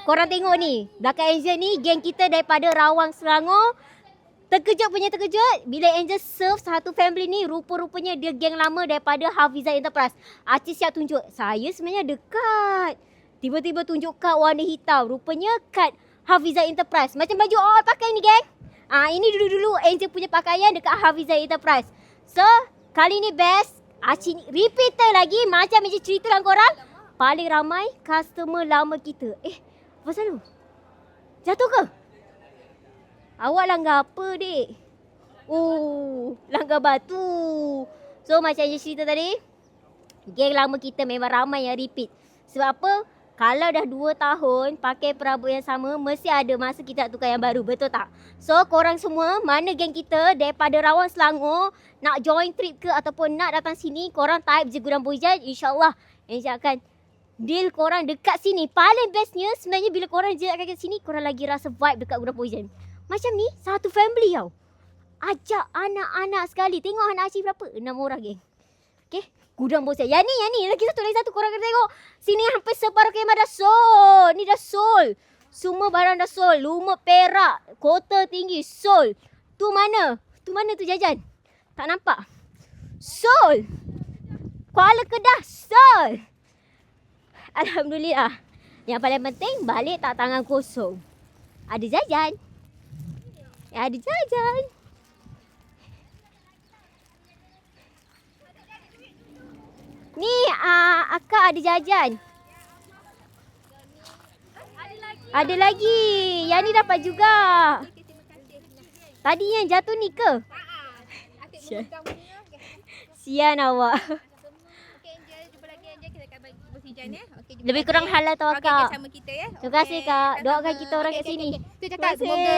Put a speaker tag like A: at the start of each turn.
A: Korang tengok ni. Belakang Angel ni, geng kita daripada Rawang Selangor. Terkejut punya terkejut bila Angel serve satu family ni, rupa-rupanya dia geng lama daripada Hafizah Enterprise. Artis siap tunjuk, saya sebenarnya dekat. Tiba-tiba tunjuk kad warna hitam. Rupanya kad Hafizah Enterprise. Macam baju all pakai ni geng. Ini dulu-dulu Angel punya pakaian dekat Hafizah Enterprise. So, kali ni best. Acik ni repeater lagi. Macam Angel cerita dengan korang. Paling ramai customer lama kita. Apa selalu? Jatuh ke? Awak langgar apa, dek? Langgar batu. So, macam Angel cerita tadi, geng lama kita memang ramai yang repeat. Sebab apa? Kalau dah 2 tahun pakai perabot yang sama, mesti ada masa kita nak tukar yang baru. Betul tak? So, korang semua, mana geng kita daripada Rawang Selangor, nak join trip ke ataupun nak datang sini, korang type je Gudang Boyjan. InsyaAllah, Angel akan deal korang dekat sini. Paling bestnya sebenarnya bila korang je kat sini, korang lagi rasa vibe dekat Gudang Boyjan. Macam ni, satu family tau. Ajak anak-anak sekali. Tengok anak Acik berapa? 6 orang geng. Okay. Gudang Boyjan. Yang ni. Lagi satu. Korang kena tengok. Sini hampir separuh kemah dah sold. Ni dah sold. Semua barang dah sold. Lumut perak. Kota tinggi. Sold. Tu mana? Tu jajan? Tak nampak. Sold. Kuala Kedah. Sold. Alhamdulillah. Yang paling penting balik tak tangan kosong. Ada jajan. Ada jajan. Ni akak ada jajan. Ada lagi. Yang ni dapat juga. Tadi yang jatuh ni ke? Sian awak. Lebih kurang halal tau akak.
B: Sama kita ya.
A: Terima kasih kak. Doakan kita orang kat sini.
B: Kita cakap semoga